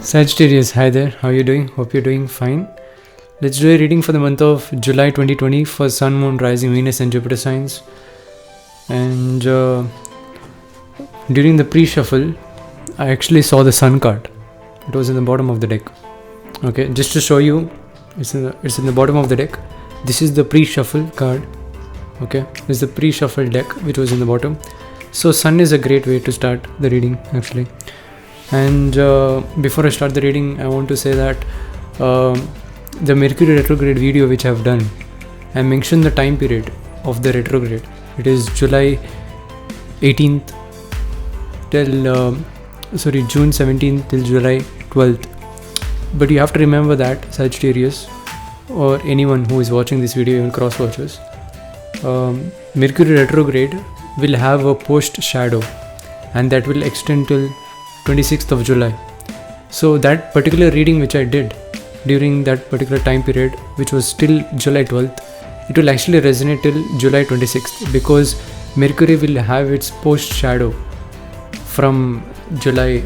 Sagittarius, hi there. How are you doing? Hope you're doing fine. Let's do a reading for the month of July 2020 for Sun, Moon, Rising, Venus and Jupiter signs. And during the pre-shuffle, I actually saw the Sun card. It was in the bottom of the deck. Okay, just to show you, it's in the bottom of the deck. This is the pre-shuffle card. Okay, this is the pre-shuffle deck which was in the bottom. So Sun is a great way to start the reading actually. And before I start the reading, I want to say that the Mercury retrograde video which I have done, I mentioned the time period of the retrograde. It is July 18th till June 17th till July 12th. But you have to remember that Sagittarius or anyone who is watching this video, even cross watchers, Mercury retrograde will have a post shadow, and that will extend till 26th of July. So that particular reading which I did during that particular time period, which was till July 12th, it will actually resonate till July 26th, because Mercury will have its post shadow from July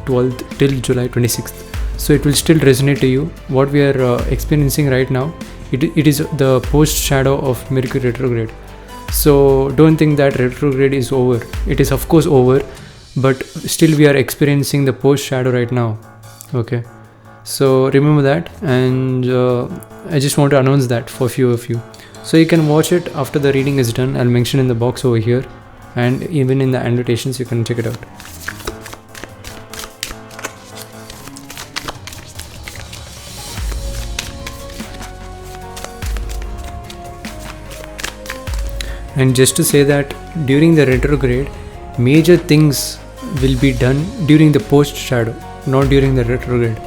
12th till July 26th. So it will still resonate to you. What we are experiencing right now, it is the post shadow of Mercury retrograde. So don't think that retrograde is over. It is of course over, but still we are experiencing the post shadow right now. Okay, so remember that, and I just want to announce that for few of you. So you can watch it after the reading is done. I'll mention in the box over here, and even in the annotations you can check it out. And just to say that during the retrograde, major things will be done during the post shadow, not during the retrograde.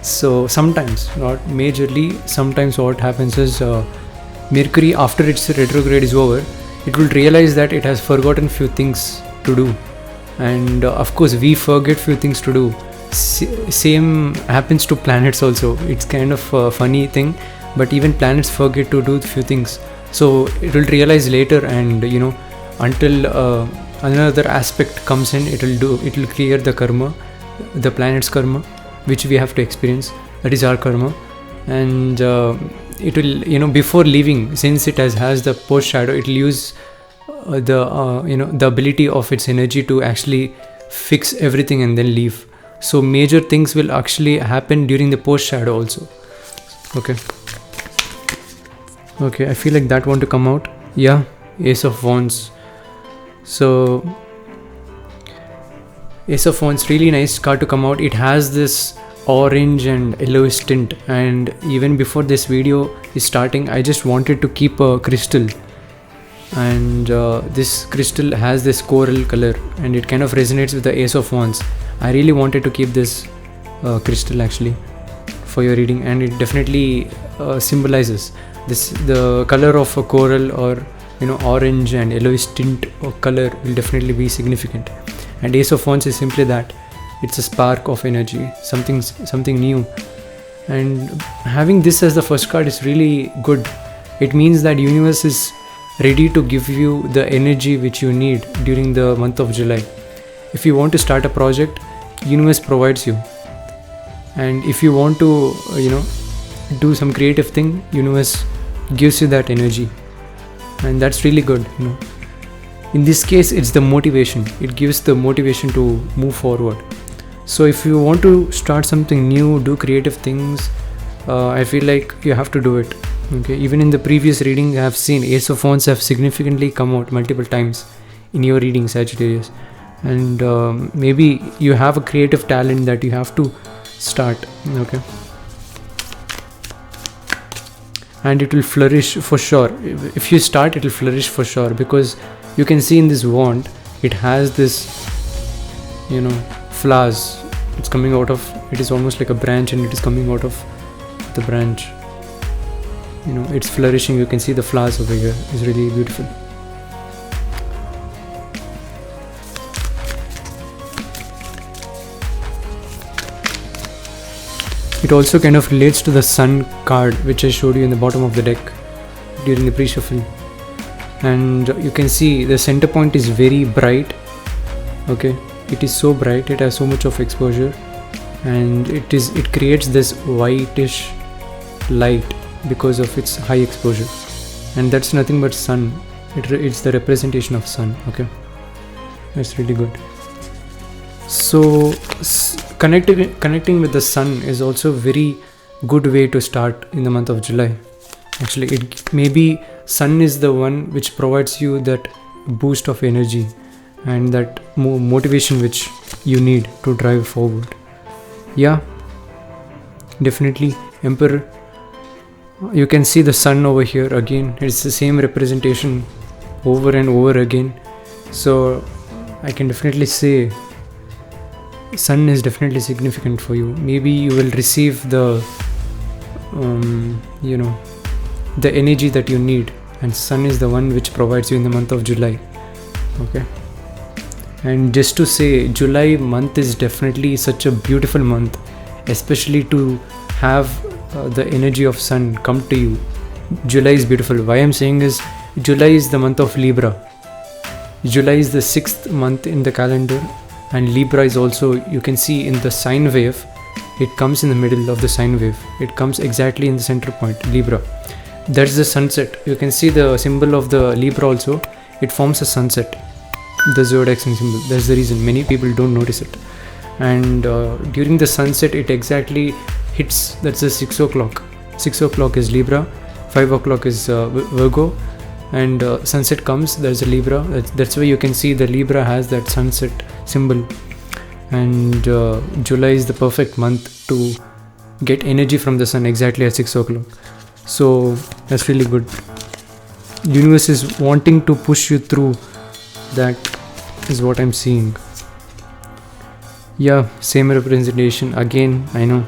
So sometimes, not majorly, sometimes what happens is Mercury, after its retrograde is over, it will realize that it has forgotten few things to do, and of course we forget few things to do. Same happens to planets also. It's kind of a funny thing, but even planets forget to do few things. So it will realize later, and until another aspect comes in, it will clear the karma, the planet's karma, which we have to experience. That is our karma. And it will, before leaving, since it has the post shadow, it will use the ability of its energy to actually fix everything and then leave. So major things will actually happen during the post shadow also. Okay, I feel like that want to come out. Yeah, Ace of Wands. So Ace of Wands, really nice card to come out. It has this orange and yellowish tint, and even before this video is starting, I just wanted to keep a crystal, and this crystal has this coral color, and it kind of resonates with the Ace of Wands. I really wanted to keep this crystal actually for your reading, and it definitely symbolizes the color of a coral, or orange and yellowish tint or color will definitely be significant. And Ace of Wands is simply that. It's a spark of energy, something new. And having this as the first card is really good. It means that universe is ready to give you the energy which you need during the month of July. If you want to start a project, universe provides you. And if you want to do some creative thing, universe gives you that energy, and that's really good. In this case, it's the motivation. It gives the motivation to move forward. So if you want to start something new, do creative things, I feel like you have to do it. Okay, even in the previous reading, I have seen Ace of Wands have significantly come out multiple times in your reading, Sagittarius. And maybe you have a creative talent that you have to start. Okay, and it will flourish for sure. If you start, it will flourish for sure, because you can see in this wand, it has this flowers. It's coming out of, it is almost like a branch, and it is coming out of the branch. It's flourishing. You can see the flowers over here. It's really beautiful. It also kind of relates to the Sun card, which I showed you in the bottom of the deck during the pre-shuffle. And you can see the center point is very bright. Okay, it is so bright, it has so much of exposure, and it creates this whitish light because of its high exposure, and that's nothing but sun. It's the representation of sun. Okay, that's really good. So connecting with the sun is also a very good way to start in the month of July. Actually, it maybe sun is the one which provides you that boost of energy and that motivation which you need to drive forward. Yeah, definitely. Emperor, you can see the sun over here again. It's the same representation over and over again. So I can definitely say sun is definitely significant for you. Maybe you will receive the the energy that you need, and sun is the one which provides you in the month of July. Okay, and just to say, July month is definitely such a beautiful month, especially to have the energy of sun come to you. July is beautiful. Why I'm saying is, July is the month of Libra. July is the 6th month in the calendar, and Libra is also, you can see in the sine wave, it comes in the middle of the sine wave. It comes exactly in the center point, Libra. That's the sunset. You can see the symbol of the Libra also. It forms a sunset, the zodiac sign symbol. That's the reason many people don't notice it. And during the sunset, it exactly hits. That's the 6 o'clock. 6 o'clock is Libra, 5 o'clock is Virgo, and sunset comes. There's a Libra. That's why you can see the Libra has that sunset symbol. And July is the perfect month to get energy from the sun exactly at 6 o'clock. So that's really good. Universe is wanting to push you through. That is what I'm seeing. Yeah, same representation again. I know.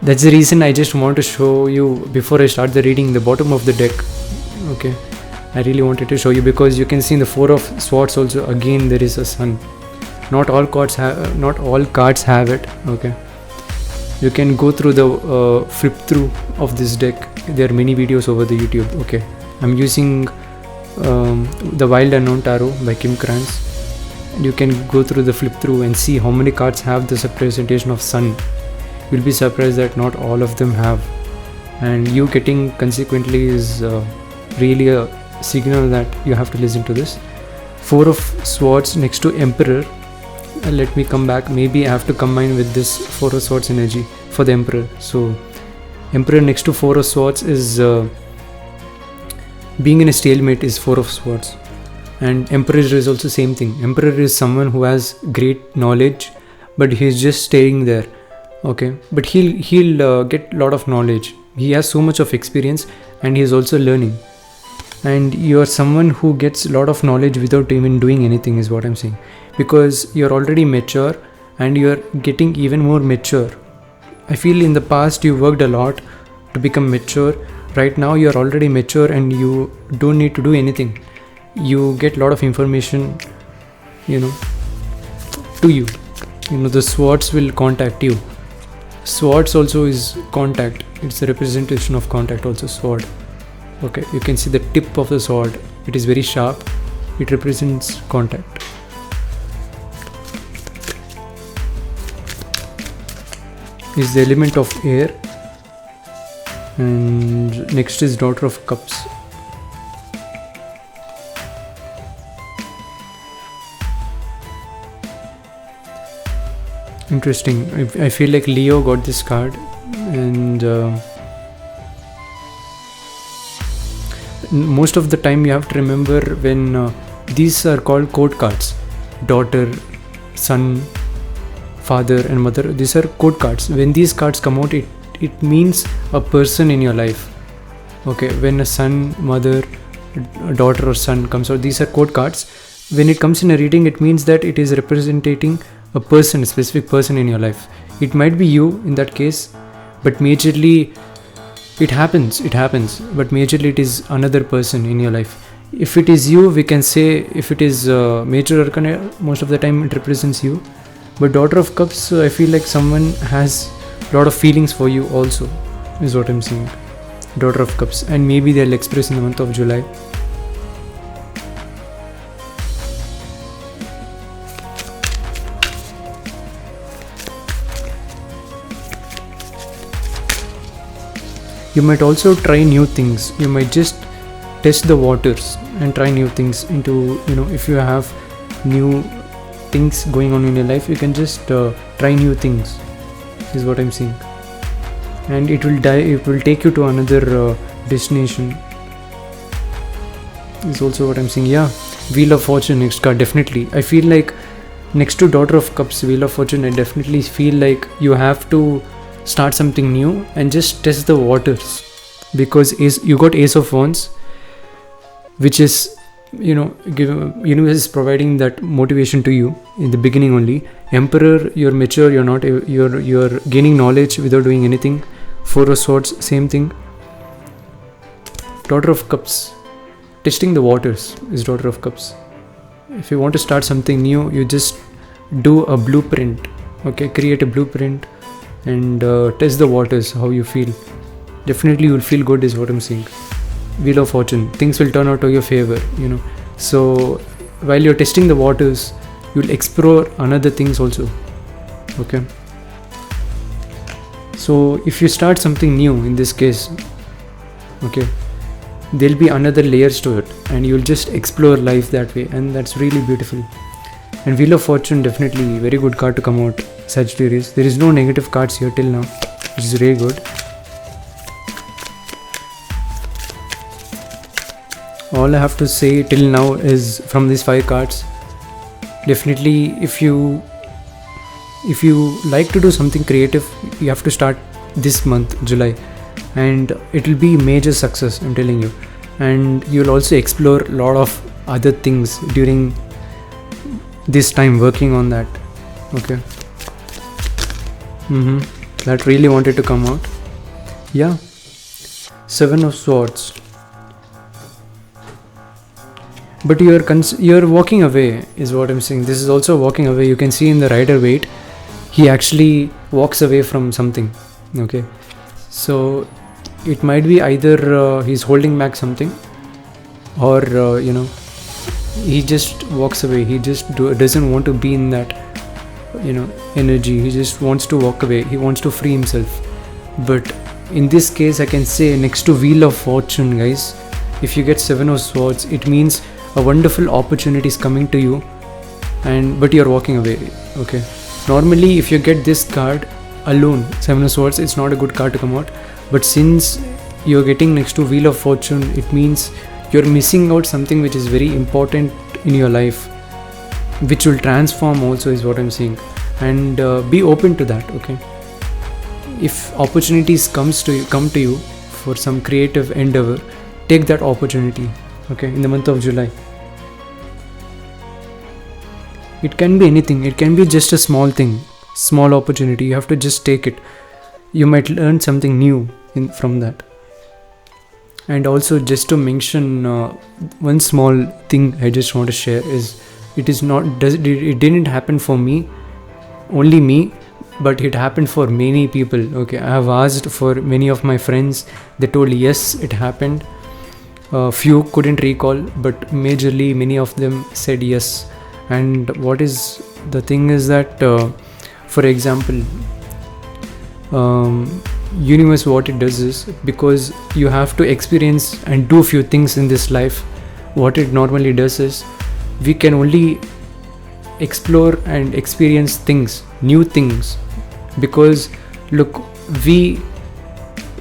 That's the reason I just want to show you before I start the reading the bottom of the deck. Okay, I really wanted to show you because you can see in the 4 of Swords also again there is a sun. Not all cards have it. Okay, you can go through the flip through of this deck. There are many videos over the YouTube. Okay, I'm using the Wild Unknown Tarot by Kim Krantz. You can go through the flip through and see how many cards have this representation of sun. You'll be surprised that not all of them have, and you getting consequently is really a signal that you have to listen to this. 4 of Swords next to Emperor. Let me come back. Maybe I have to combine with this 4 of Swords energy for the Emperor. So Emperor next to 4 of Swords is being in a stalemate is 4 of Swords, and Emperor is also same thing. Emperor is someone who has great knowledge, but he's just staying there. Okay, but he'll get a lot of knowledge. He has so much of experience, and he's also learning. And you're someone who gets a lot of knowledge without even doing anything, is what I'm saying, because you're already mature and you're getting even more mature. I feel in the past you worked a lot to become mature. Right now you're already mature and you don't need to do anything. You get a lot of information, to you. The swords will contact you. Swords also is contact. It's a representation of contact also, sword. Okay, you can see the tip of the sword. It is very sharp. It represents contact. Is the element of air, and next is Daughter of Cups. Interesting. I feel like Leo got this card, and most of the time you have to remember when these are called code cards: daughter, son, father and mother. These are code cards. When these cards come out, it means a person in your life. Okay, when a son, mother, daughter or son comes out, these are code cards. When it comes in a reading, it means that it is representing a person, a specific person in your life. It might be you in that case, but majorly it happens, but majorly it is another person in your life. If it is you, we can say, if it is major arcana, most of the time it represents you. But Daughter of Cups, I feel like someone has a lot of feelings for you also, is what I'm saying. Daughter of Cups, and maybe they'll express in the month of July. You might also try new things. You might just test the waters and try new things into, if you have new things going on in your life, you can just try new things, is what I'm saying. And it will take you to another destination, is also what I'm saying. Yeah, Wheel of Fortune, next card, definitely. I feel like next to Daughter of Cups, Wheel of Fortune, I definitely feel like you have to start something new and just test the waters, because you got Ace of Wands, which is, universe is providing that motivation to you in the beginning only. Emperor, you're mature, you're gaining knowledge without doing anything. Four of Swords, same thing. Daughter of Cups, testing the waters, is Daughter of Cups. If you want to start something new, you just do a blueprint, okay? Create a blueprint and test the waters, how you feel. Definitely you'll feel good, is what I'm saying. Wheel of Fortune, things will turn out to your favor, So while you're testing the waters, you'll explore another things also, okay? So if you start something new, in this case, okay, there'll be another layers to it, and you'll just explore life that way, and that's really beautiful. And Wheel of Fortune, definitely very good card to come out, Sagittarius. There is no negative cards here till now, which is really good. All I have to say till now is, from these 5 cards, definitely if you like to do something creative, you have to start this month, July, and it will be major success, I'm telling you. And you'll also explore a lot of other things during this time, working on that, okay? That really wanted to come out. Yeah, 7 of Swords. But you're walking away, is what I'm saying. This is also walking away. You can see in the Rider-Waite, he actually walks away from something, okay? So it might be either he's holding back something, or he just walks away. He just doesn't want to be in that energy. He just wants to walk away. He wants to free himself. But in this case, I can say, next to Wheel of Fortune, guys, if you get 7 of Swords, it means a wonderful opportunity is coming to you, but you're walking away, okay? Normally if you get this card alone, 7 of Swords, it's not a good card to come out. But since you're getting next to Wheel of Fortune, it means you're missing out something which is very important in your life, which will transform also, is what I'm saying. And be open to that, okay? If opportunities come to you for some creative endeavor, take that opportunity, okay, in the month of July. It can be anything. It can be just a small thing, small opportunity. You have to just take it. You might learn something new from that. And also, just to mention one small thing I just want to share is, it didn't happen for me, only me, but it happened for many people, okay? I have asked for many of my friends. They told yes, it happened. Few couldn't recall, but majorly many of them said yes. And what is the thing is that, for example, universe, what it does is, because you have to experience and do few things in this life, what it normally does is, we can only explore and experience things, new things, because look,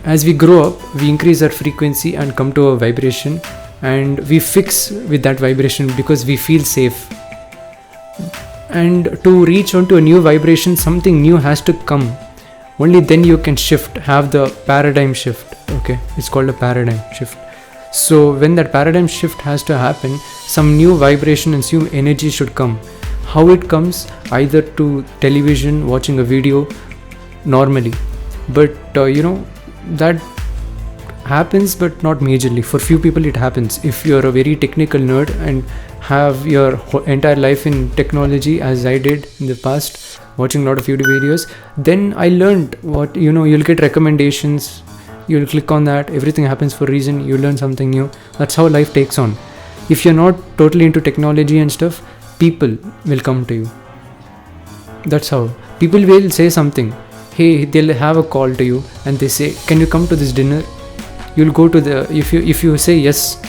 as we grow up, we increase our frequency and come to a vibration, and we fix with that vibration because we feel safe. And to reach onto a new vibration, something new has to come. Only then you can have the paradigm shift, okay? It's called a paradigm shift. So when that paradigm shift has to happen, some new vibration and new energy should come. How it comes? Either to television, watching a video, normally. But that happens, but not majorly. For few people it happens. If you're a very technical nerd and have your entire life in technology, as I did in the past, watching a lot of YouTube videos, then I learned what, you'll get recommendations, you'll click on that, everything happens for a reason, you learn something new. That's how life takes on. If you're not totally into technology and stuff, people will come to you. That's how. People will say something. Hey, they'll have a call to you and they say, can you come to this dinner? you'll go to the, if you say yes,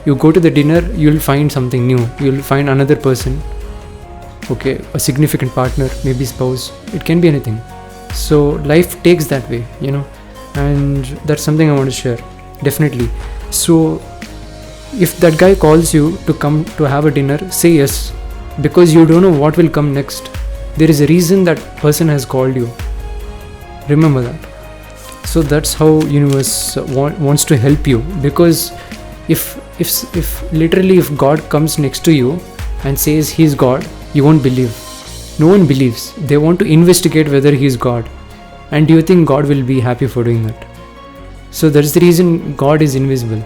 you go to the dinner, you'll find something new, you'll find another person, okay, a significant partner, maybe spouse, it can be anything. So life takes that way, you know, and that's something I want to share, definitely. So if that guy calls you to come to have a dinner, say yes, because you don't know what will come next. There is a reason that person has called you, remember that. So that's how universe wants to help you, because if literally if God comes next to you and says he's God, you won't believe. No one believes. They want to investigate whether he's God, and do you think God will be happy for doing that? So that's the reason God is invisible.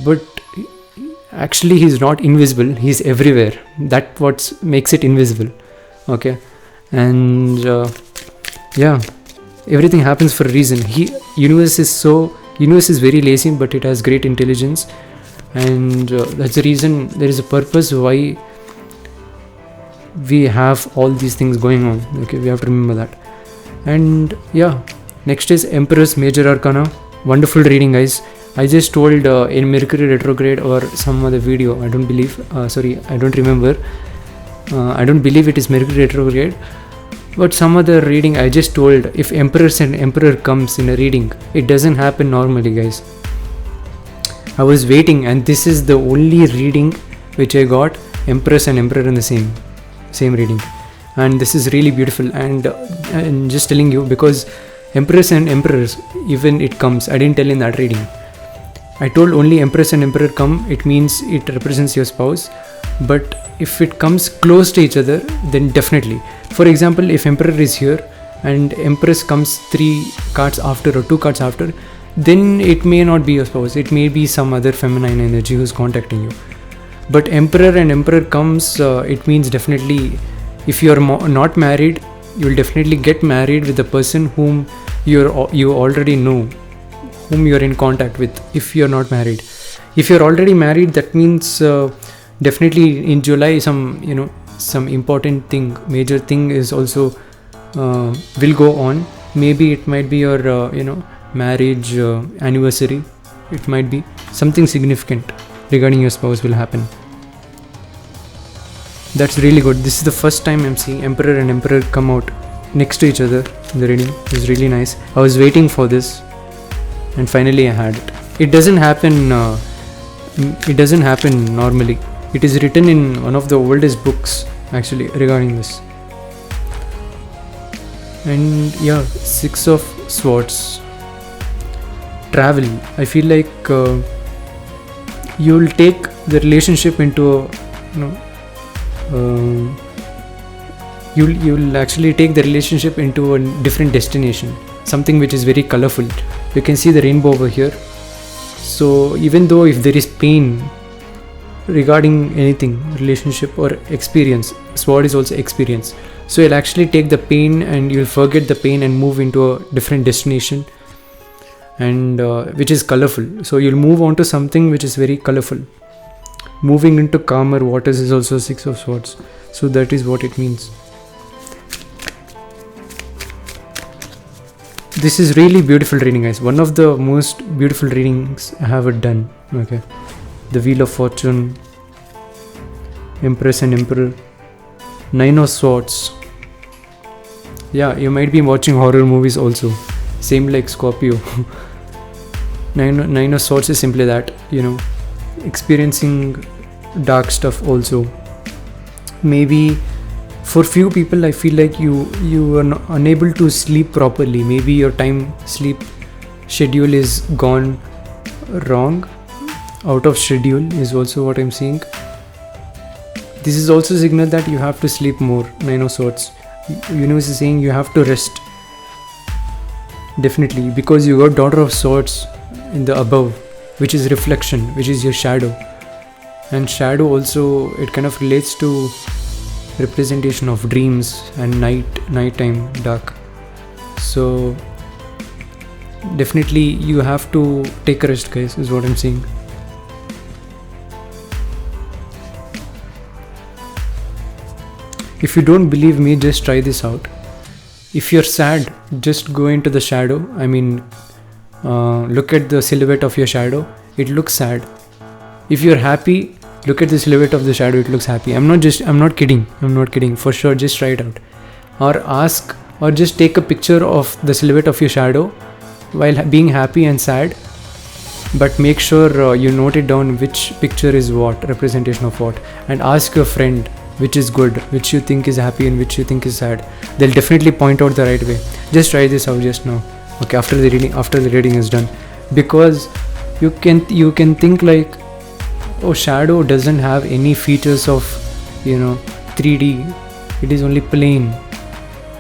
But actually he's not invisible, he's everywhere. That's what makes it invisible, okay? And yeah, everything happens for a reason. Universe is very lazy, but it has great intelligence, and that's the reason there is a purpose why we have all these things going on, okay? We have to remember that. And yeah, next is Emperor's Major Arcana. Wonderful reading, guys. I just told in Mercury retrograde or some other video, I don't remember, I don't believe it is Mercury retrograde, but some other reading I just told, if Emperors and Emperor comes in a reading, it doesn't happen normally, guys. I was waiting, and this is the only reading which I got, Empress and Emperor in the same reading, and this is really beautiful. And just telling you, because Empress and Emperors, even it comes, I didn't tell in that reading, I told only Empress and Emperor come, it means it represents your spouse. But if it comes close to each other, then definitely. For example, if Emperor is here and Empress comes 3 cards after or 2 cards after, then it may not be your spouse, it may be some other feminine energy who's contacting you. But Emperor and Emperor comes, it means definitely, if you're not married, you'll definitely get married with the person whom you already know, whom you're in contact with. If you're not married, if you're already married, that means definitely in July some important thing, major thing is also will go on. Maybe it might be your marriage anniversary, it might be something significant regarding your spouse will happen. That's really good. This is the first time I'm seeing Emperor and Emperor come out next to each other in the reading. It's really nice. I was waiting for this, and finally I had it. It doesn't happen normally. It is written in one of the oldest books actually regarding this. And yeah, 6 of Swords. Travel. I feel like you'll take the relationship into you'll actually take the relationship into a different destination, something which is very colorful. You can see the rainbow over here. So even though if there is pain regarding anything, relationship or experience, sword is also experience. So you'll actually take the pain and you'll forget the pain and move into a different destination, and which is colorful. So you'll move on to something which is very colorful. Moving into calmer waters is also 6 of Swords. So that is what it means. This is really beautiful reading, guys. One of the most beautiful readings I have done. Okay, the Wheel of Fortune, Empress and Emperor, 9 of Swords. Yeah, you might be watching horror movies also, same like Scorpio. 9 of Swords is simply that, experiencing dark stuff also. Maybe for few people, I feel like you are unable to sleep properly. Maybe your sleep schedule is gone wrong, out of schedule is also what I'm seeing. This is also a signal that you have to sleep more. 9 of Swords. Universe is saying you have to rest. Definitely, because you got Daughter of Swords in the above, which is reflection, which is your shadow. And shadow also, it kind of relates to representation of dreams and nighttime dark. So definitely you have to take a rest, guys, is what I'm saying. If you don't believe me, just try this out. If you're sad, just go into the shadow. I mean, look at the silhouette of your shadow, it looks sad. If you're happy, look at the silhouette of the shadow, it looks happy. I'm not kidding. For sure, just try it out. Or ask, or just take a picture of the silhouette of your shadow while being happy and sad. But make sure you note it down which picture is what, representation of what. And ask your friend which is good, which you think is happy and which you think is sad. They'll definitely point out the right way. Just try this out just now. Okay, after the reading is done. Because you can think like, oh, shadow doesn't have any features of 3D, it is only plain.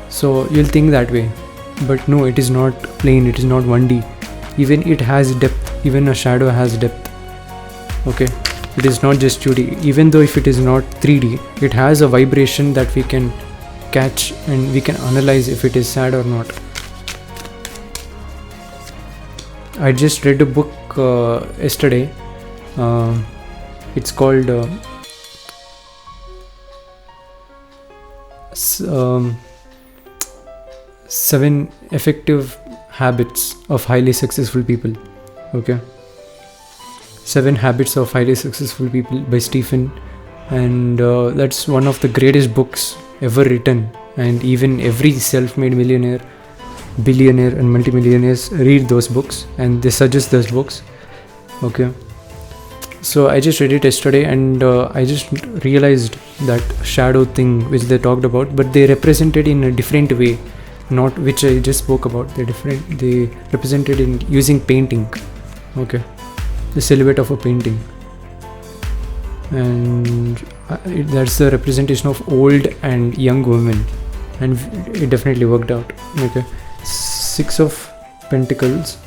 So you'll think that way, but no, it is not plain, it is not 1D. Even it has depth, even a shadow has depth. Okay, it is not just 2D. Even though if it is not 3D, it has a vibration that we can catch and we can analyze if it is sad or not. I just read a book yesterday. It's called 7 Effective Habits of Highly Successful People. Okay, 7 Habits of Highly Successful People by Stephen, and that's one of the greatest books ever written. And even every self-made millionaire, billionaire and multimillionaires read those books, and they suggest those books. Okay, so I just read it yesterday, and I just realized that shadow thing which they talked about, but they represented in a different way, not which I just spoke about. They represented in using painting. Okay, the silhouette of a painting, and that's the representation of old and young women, and it definitely worked out. Okay, 6 of Pentacles.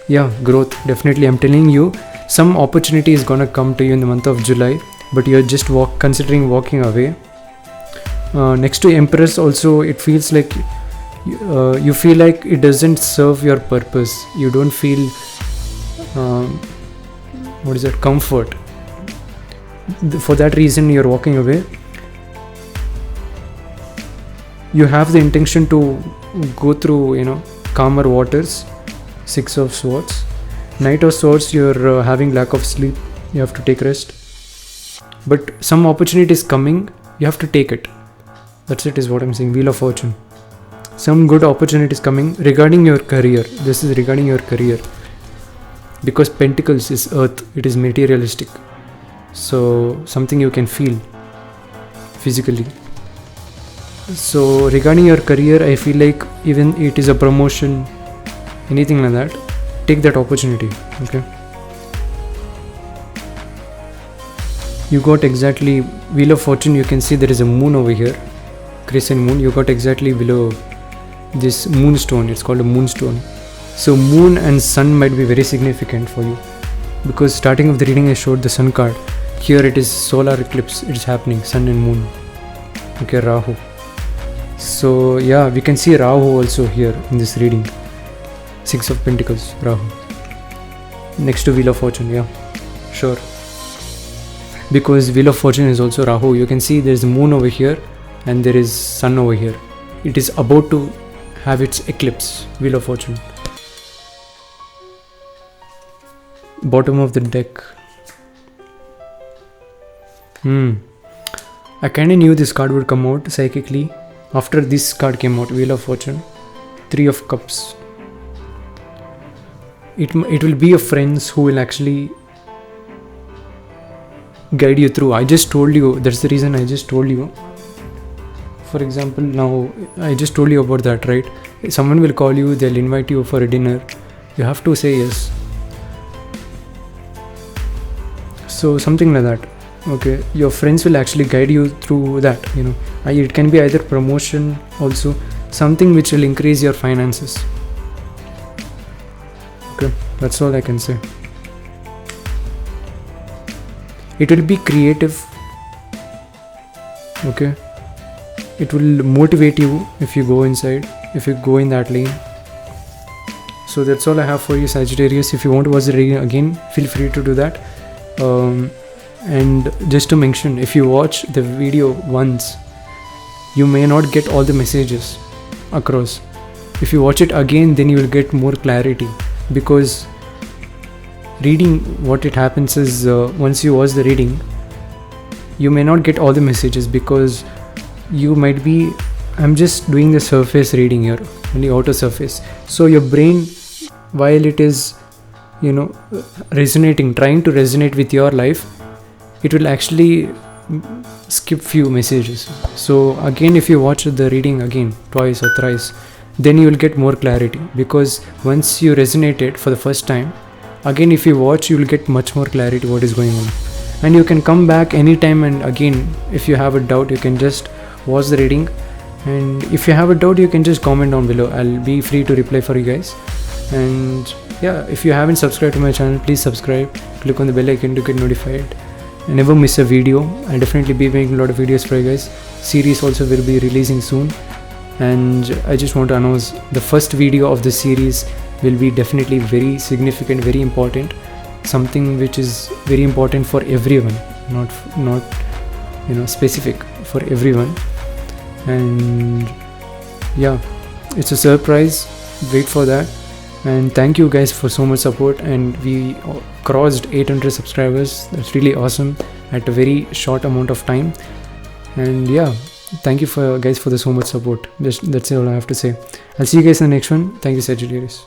Yeah, growth, definitely. I'm telling you, some opportunity is gonna come to you in the month of July, but you're just considering walking away. Next to Empress also, it feels like you feel like it doesn't serve your purpose. You don't feel comfort. For that reason you're walking away. You have the intention to go through calmer waters. 6 of Swords. Knight of Swords, you're having lack of sleep, you have to take rest, but some opportunity is coming, you have to take it. That's it, is what I'm saying. Wheel of Fortune, some good opportunity is coming regarding your career. This is regarding your career, because Pentacles is earth, it is materialistic, so something you can feel physically. So regarding your career, I feel like even it is a promotion, anything like that, take that opportunity. Okay, you got exactly Wheel of Fortune. You can see there is a moon over here, crescent moon. You got exactly below this moonstone. It's called a moonstone. So moon and sun might be very significant for you, because starting of the reading I showed the sun card. Here it is solar eclipse, it is happening, sun and moon. Okay, Rahu. So yeah, we can see Rahu also here in this reading. 6 of Pentacles, Rahu. Next to Wheel of Fortune, yeah, sure. Because Wheel of Fortune is also Rahu. You can see there is moon over here and there is sun over here. It is about to have its eclipse, Wheel of Fortune. Bottom of the deck. I kinda knew this card would come out psychically. After this card came out, Wheel of Fortune. 3 of Cups. It will be your friends who will actually guide you through. I just told you, that's the reason I just told you. For example, now I just told you about that, right? Someone will call you, they'll invite you for a dinner. You have to say yes. So something like that. Okay, your friends will actually guide you through that. It can be either promotion, also something which will increase your finances. Okay, that's all I can say. It will be creative. Okay, it will motivate you if you go inside, if you go in that lane. So that's all I have for you, Sagittarius. If you want to watch the reading again, feel free to do that. And just to mention, if you watch the video once, you may not get all the messages across. if you watch it again, then you will get more clarity, because reading, what it happens is, once you watch the reading, you may not get all the messages, because you might be, I'm just doing the surface reading here, only outer surface. So your brain, while it is, resonating, trying to resonate with your life, it will actually skip few messages. So again, if you watch the reading again twice or thrice, then you will get more clarity, because once you resonate it for the first time, again if you watch, you will get much more clarity what is going on. And you can come back anytime, and again if you have a doubt, you can just watch the reading, and if you have a doubt, you can just comment down below. I'll be free to reply for you guys. And yeah, if you haven't subscribed to my channel, please subscribe, click on the bell icon to get notified, and never miss a video. I'll definitely be making a lot of videos for you guys. Series also will be releasing soon, and I just want to announce the first video of the series will be definitely very significant, very important, something which is very important for everyone, not specific, for everyone. And yeah, it's a surprise, wait for that. And thank you guys for so much support, and we crossed 800 subscribers. That's really awesome at a very short amount of time. And yeah, thank you for guys for the so much support. That's all I have to say. I'll see you guys in the next one. Thank you, Sagittarius.